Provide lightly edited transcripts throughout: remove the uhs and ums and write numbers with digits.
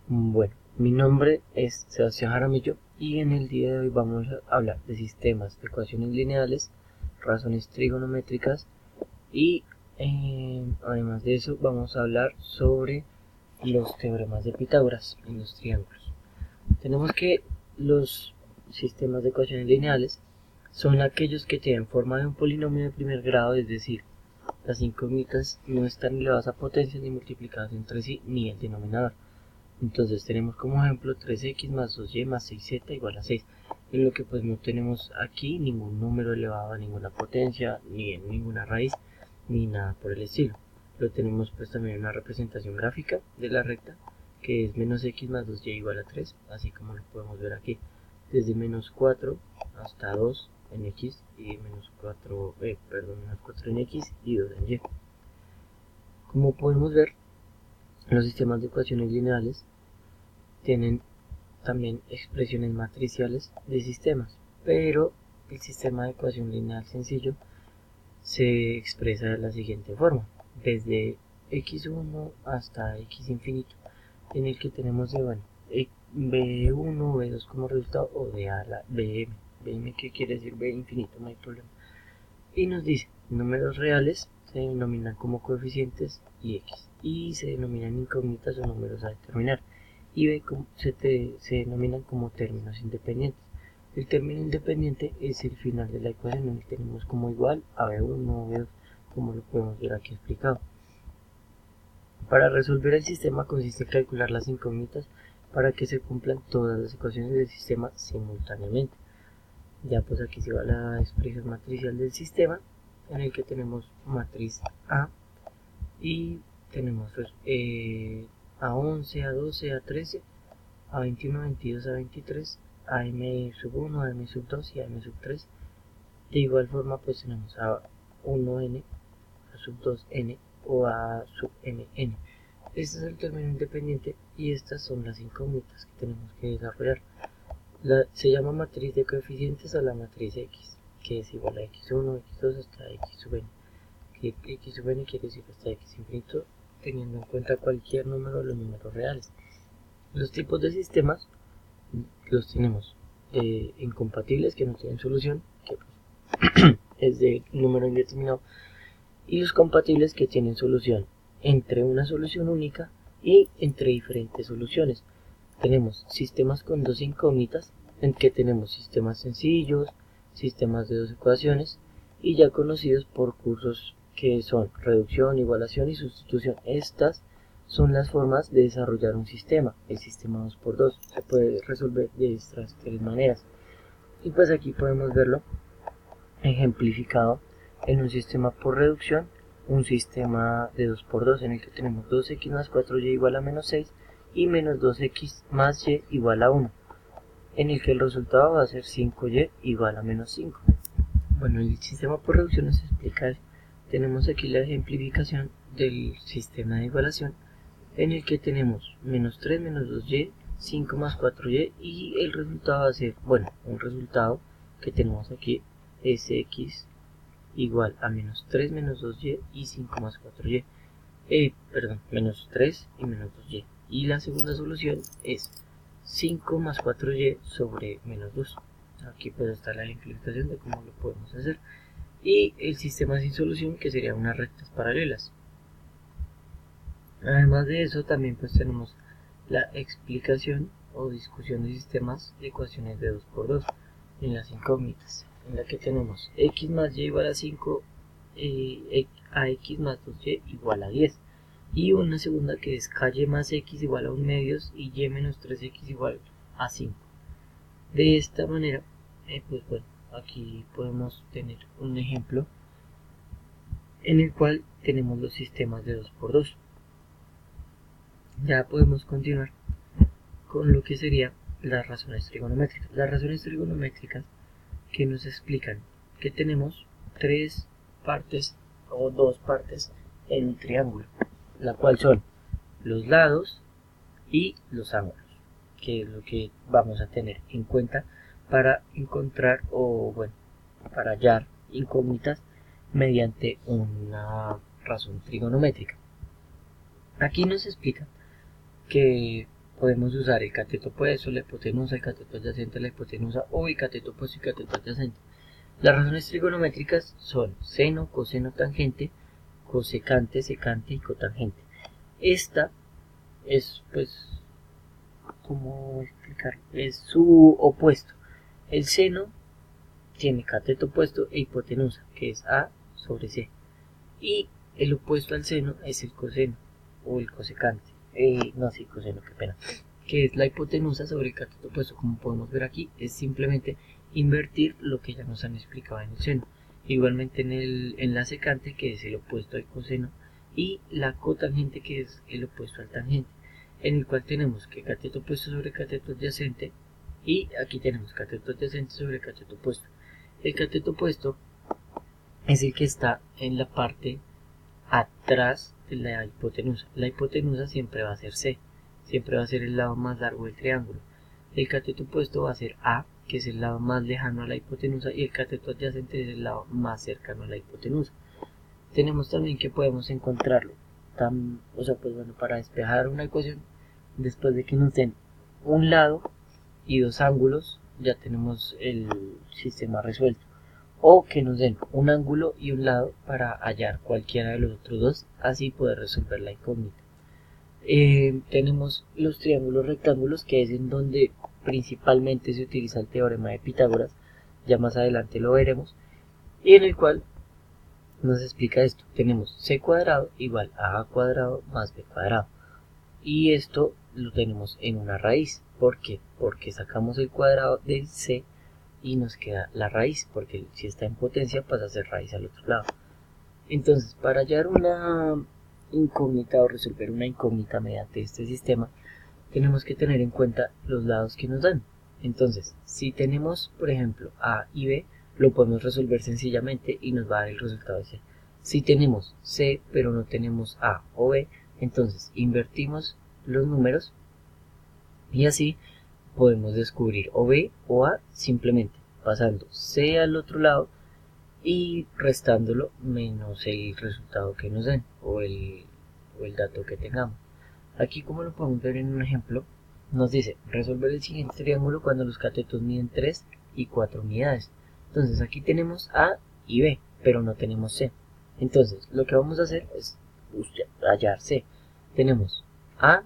Bueno, mi nombre es Sebastián Jaramillo y en el día de hoy vamos a hablar de sistemas de ecuaciones lineales, razones trigonométricas y además de eso vamos a hablar sobre los teoremas de Pitágoras en los triángulos. Tenemos que los sistemas de ecuaciones lineales son aquellos que tienen forma de un polinomio de primer grado, es decir, las incógnitas no están elevadas a potencias ni multiplicadas entre sí, ni el denominador. Entonces tenemos como ejemplo 3x más 2y más 6z igual a 6, en lo que pues no tenemos aquí ningún número elevado a ninguna potencia, ni en ninguna raíz, ni nada por el estilo. Pero tenemos pues también una representación gráfica de la recta, que es menos x más 2y igual a 3, así como lo podemos ver aquí, desde menos 4 hasta 2 en x y menos 4 en x y 2 en y. Como podemos ver, los sistemas de ecuaciones lineales tienen también expresiones matriciales de sistemas, pero el sistema de ecuación lineal sencillo se expresa de la siguiente forma: desde x1 hasta x infinito, en el que tenemos b1, b2 como resultado, o de a la bm. Bm que quiere decir b infinito, no hay problema. Y nos dice, números reales se denominan como coeficientes y x, y se denominan incógnitas o números a determinar, y b se denominan como términos independientes. El término independiente es el final de la ecuación, en el que tenemos como igual a b1 o b2, como lo podemos ver aquí explicado. Para resolver el sistema consiste en calcular las incógnitas para que se cumplan todas las ecuaciones del sistema simultáneamente. Ya pues aquí se va la expresión matricial del sistema, en el que tenemos matriz A y tenemos pues, A11, A12, A13, A21, A22, A23, AM sub 1, AM sub 2 y AM sub 3. De igual forma pues tenemos A1N, A sub 2N o A sub MN. Este es el término independiente y estas son las incógnitas que tenemos que desarrollar. Se llama matriz de coeficientes a la matriz X, que es igual a x1, x2 hasta x sub n, que x sub n quiere decir hasta x infinito, teniendo en cuenta cualquier número de los números reales. Los tipos de sistemas los tenemos incompatibles, que no tienen solución, que pues, es de número indeterminado, y los compatibles, que tienen solución entre una solución única y entre diferentes soluciones. Tenemos sistemas con dos incógnitas, en que tenemos sistemas sencillos, sistemas de dos ecuaciones, y ya conocidos por cursos que son reducción, igualación y sustitución. Estas son las formas de desarrollar un sistema. El sistema 2×2 se puede resolver de estas tres maneras, y pues aquí podemos verlo ejemplificado en un sistema por reducción, un sistema de 2×2 en el que tenemos 2x más 4y igual a menos 6 y menos 2x más y igual a 1, en el que el resultado va a ser 5y igual a menos 5. Bueno, el sistema por reducción nos explica eso. Tenemos aquí la ejemplificación del sistema de igualación, en el que tenemos menos 3 menos 2y, 5 más 4y, y el resultado va a ser, bueno, un resultado que tenemos aquí es x igual a menos 3 menos 2y y 5 más 4y. Menos 3 y menos 2y. Y la segunda solución es 5 más 4y sobre menos 2. Aquí puede estar la ejemplificación de cómo lo podemos hacer. Y el sistema sin solución, que serían unas rectas paralelas. Además de eso, también pues tenemos la explicación o discusión de sistemas de ecuaciones de 2×2 en las incógnitas, en la que tenemos x más y igual a 5, a x más 2y igual a 10, y una segunda que es y más x igual a 1 medios y y menos 3x igual a 5. De esta manera, pues bueno, aquí podemos tener un ejemplo en el cual tenemos los sistemas de 2×2. Ya podemos continuar con lo que serían las razones trigonométricas. Las razones trigonométricas que nos explican que tenemos tres partes o dos partes en un triángulo, la cual son los lados y los ángulos, que es lo que vamos a tener en cuenta para encontrar o bueno, para hallar incógnitas mediante una razón trigonométrica. Aquí nos explica que podemos usar el cateto opuesto, la hipotenusa, el cateto adyacente, la hipotenusa o el cateto opuesto y cateto adyacente. Las razones trigonométricas son seno, coseno, tangente, cosecante, secante y cotangente. Esta es, pues, ¿cómo explicar? Es su opuesto. El seno tiene cateto opuesto e hipotenusa, que es A sobre C. Y el opuesto al seno es el coseno o el cosecante. No, sí, coseno, qué pena. Que es la hipotenusa sobre el cateto opuesto. Como podemos ver aquí, es simplemente invertir lo que ya nos han explicado en el seno. Igualmente en la secante, que es el opuesto al coseno, y la cotangente, que es el opuesto al tangente, en el cual tenemos que cateto opuesto sobre cateto adyacente, y aquí tenemos cateto adyacente sobre cateto opuesto. El cateto opuesto es el que está en la parte atrás de la hipotenusa. La hipotenusa siempre va a ser C, siempre va a ser el lado más largo del triángulo. El cateto opuesto va a ser A, que es el lado más lejano a la hipotenusa, y el cateto adyacente es el lado más cercano a la hipotenusa. Tenemos también que podemos encontrarlo, o sea, pues bueno, para despejar una ecuación, después de que nos den un lado y dos ángulos, ya tenemos el sistema resuelto. O que nos den un ángulo y un lado para hallar cualquiera de los otros dos, así poder resolver la incógnita. Tenemos los triángulos rectángulos, que es en donde principalmente se utiliza el teorema de Pitágoras, ya más adelante lo veremos, y en el cual nos explica esto. Tenemos c cuadrado igual a cuadrado más b cuadrado, y esto lo tenemos en una raíz. ¿Por qué? Porque sacamos el cuadrado del c y nos queda la raíz, porque si está en potencia pasa a ser raíz al otro lado. Entonces, para hallar una incógnita o resolver una incógnita mediante este sistema, tenemos que tener en cuenta los lados que nos dan. Entonces, si tenemos, por ejemplo, A y B, lo podemos resolver sencillamente y nos va a dar el resultado de C. Si tenemos C pero no tenemos A o B, entonces invertimos los números y así podemos descubrir o B o A simplemente pasando C al otro lado y restándolo menos el resultado que nos den o el dato que tengamos. Aquí, como lo podemos ver en un ejemplo, nos dice resolver el siguiente triángulo cuando los catetos miden 3 y 4 unidades. Entonces aquí tenemos A y B, pero no tenemos C. Entonces lo que vamos a hacer es hallar C. Tenemos A,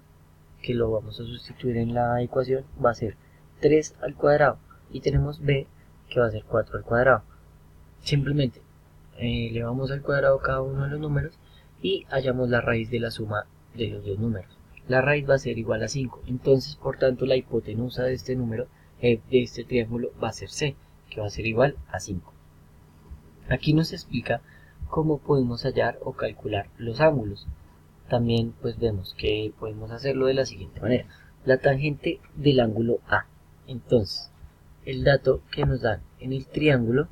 que lo vamos a sustituir en la ecuación, va a ser 3 al cuadrado, y tenemos B, que va a ser 4 al cuadrado. Simplemente elevamos al cuadrado cada uno de los números y hallamos la raíz de la suma de los dos números. La raíz va a ser igual a 5, entonces por tanto la hipotenusa de este número, de este triángulo, va a ser C, que va a ser igual a 5. Aquí nos explica cómo podemos hallar o calcular los ángulos. También pues vemos que podemos hacerlo de la siguiente manera. La tangente del ángulo A. Entonces, el dato que nos dan en el triángulo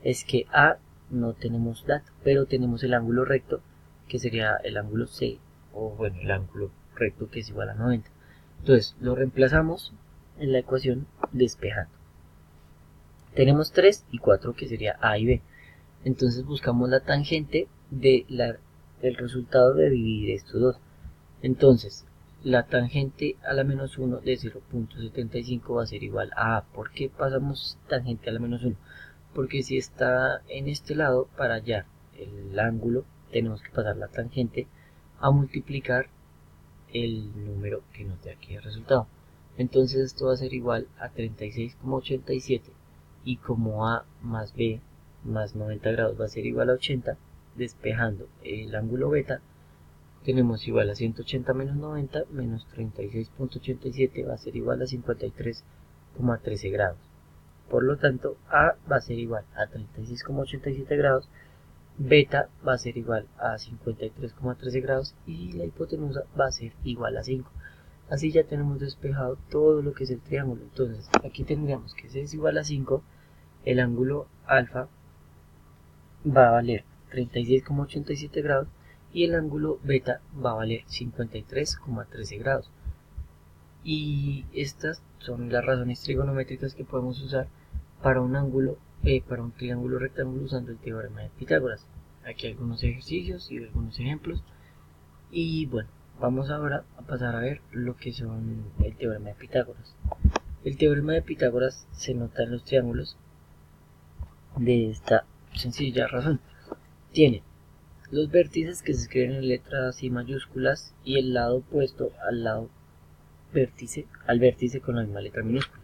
es que A no tenemos dato, pero tenemos el ángulo recto, que sería el ángulo C, o bueno, el ángulo recto, que es igual a 90. Entonces lo reemplazamos en la ecuación despejando. Tenemos 3 y 4, que sería A y B. Entonces buscamos la tangente del resultado de dividir estos dos. Entonces la tangente a la menos 1 de 0.75 va a ser igual a A. ¿Por qué pasamos tangente a la menos 1? Porque si está en este lado, para hallar el ángulo tenemos que pasar la tangente a multiplicar el número que nos dé aquí el resultado. Entonces esto va a ser igual a 36,87, y como A más B más 90 grados va a ser igual a 80, despejando el ángulo beta, tenemos igual a 180 menos 90 menos 36,87 va a ser igual a 53,13 grados. Por lo tanto, A va a ser igual a 36,87 grados, beta va a ser igual a 53,13 grados y la hipotenusa va a ser igual a 5. Así ya tenemos despejado todo lo que es el triángulo. Entonces, aquí tendríamos que C es igual a 5, el ángulo alfa va a valer 36,87 grados y el ángulo beta va a valer 53,13 grados. Y estas son las razones trigonométricas que podemos usar para un ángulo, para un triángulo rectángulo usando el teorema de Pitágoras. Aquí algunos ejercicios y algunos ejemplos. Y bueno, vamos ahora a pasar a ver lo que son el teorema de Pitágoras. El teorema de Pitágoras se nota en los triángulos de esta sencilla razón. Tiene los vértices que se escriben en letras y mayúsculas y el lado opuesto al vértice con la misma letra minúscula.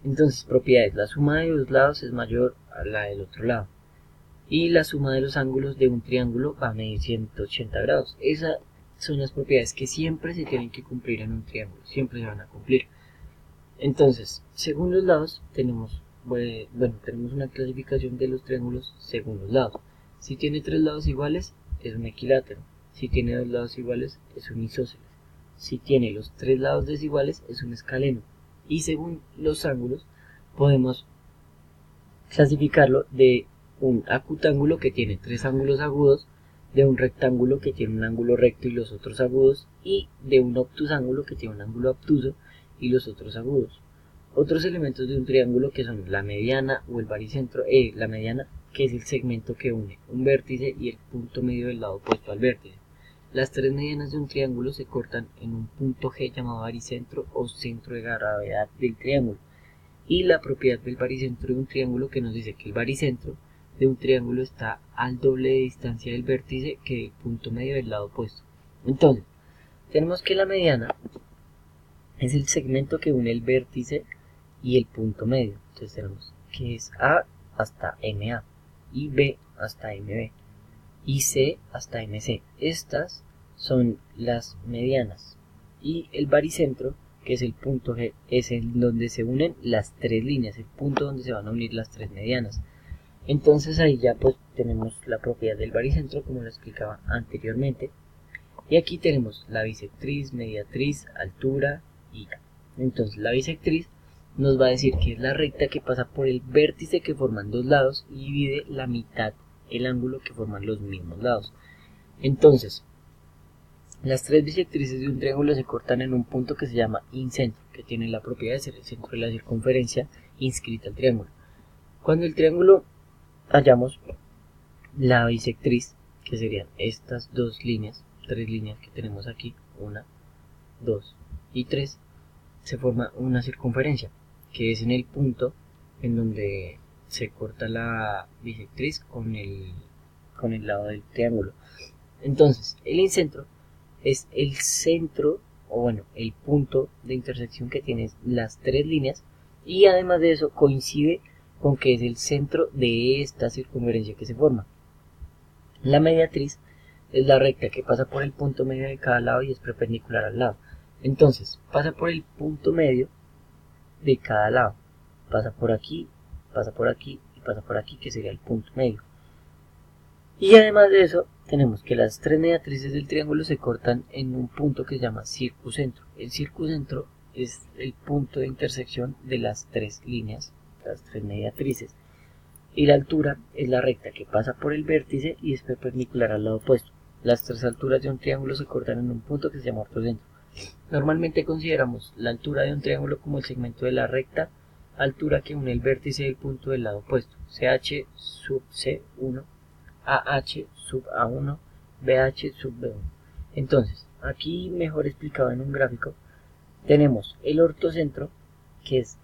Entonces, propiedades: la suma de dos lados es mayor a la del otro lado y la suma de los ángulos de un triángulo va a medir 180 grados. Esas son las propiedades que siempre se tienen que cumplir en un triángulo, siempre se van a cumplir. Entonces, según los lados tenemos una clasificación de los triángulos según los lados. Si tiene tres lados iguales es un equilátero, si tiene dos lados iguales es un isósceles, si tiene los tres lados desiguales es un escaleno, y según los ángulos podemos clasificarlo de un acutángulo que tiene tres ángulos agudos, de un rectángulo que tiene un ángulo recto y los otros agudos, y de un obtusángulo que tiene un ángulo obtuso y los otros agudos. Otros elementos de un triángulo que son la mediana o el baricentro, la mediana, que es el segmento que une un vértice y el punto medio del lado opuesto al vértice. Las tres medianas de un triángulo se cortan en un punto G llamado baricentro o centro de gravedad del triángulo. Y la propiedad del baricentro de un triángulo, que nos dice que el baricentro de un triángulo está al doble de distancia del vértice que del punto medio del lado opuesto. Entonces, tenemos que la mediana es el segmento que une el vértice y el punto medio. Entonces tenemos que es A hasta MA, y B hasta MB, y C hasta MC. Estas son las medianas. Y el baricentro, que es el punto G, es el donde se unen las tres líneas, el punto donde se van a unir las tres medianas. Entonces ahí ya pues tenemos la propiedad del baricentro, como lo explicaba anteriormente. Y aquí tenemos la bisectriz, mediatriz, altura y ya. Entonces la bisectriz nos va a decir que es la recta que pasa por el vértice que forman dos lados y divide la mitad el ángulo que forman los mismos lados. Entonces, las tres bisectrices de un triángulo se cortan en un punto que se llama incentro, que tiene la propiedad de ser el centro de la circunferencia inscrita al triángulo. Cuando el triángulo hallamos la bisectriz, que serían estas dos líneas, tres líneas que tenemos aquí, 1, 2 y 3, se forma una circunferencia, que es en el punto en donde se corta la bisectriz con el lado del triángulo. Entonces, el incentro es el centro, o bueno, el punto de intersección que tienen las tres líneas, y además de eso coincide con que es el centro de esta circunferencia que se forma. La mediatriz es la recta que pasa por el punto medio de cada lado y es perpendicular al lado. Entonces, pasa por el punto medio de cada lado. Pasa por aquí y pasa por aquí, que sería el punto medio. Y además de eso, tenemos que las tres mediatrices del triángulo se cortan en un punto que se llama circuncentro. El circuncentro es el punto de intersección de las tres líneas, las tres mediatrices. Y la altura es la recta que pasa por el vértice y es perpendicular al lado opuesto. Las tres alturas de un triángulo se cortan en un punto que se llama ortocentro. Normalmente consideramos la altura de un triángulo como el segmento de la recta altura que une el vértice del punto del lado opuesto, CH sub C1, AH sub A1, BH sub B1. Entonces, aquí mejor explicado en un gráfico, tenemos el ortocentro, que es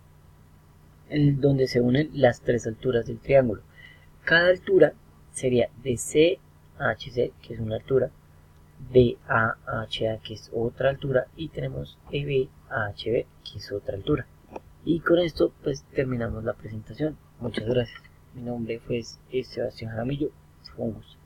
donde se unen las tres alturas del triángulo. Cada altura sería de C a HC, que es una altura, de A a HA, que es otra altura, y tenemos EB a HB, que es otra altura. Y con esto pues terminamos la presentación. Muchas gracias. Mi nombre fue Sebastián Jaramillo. Fue un gusto.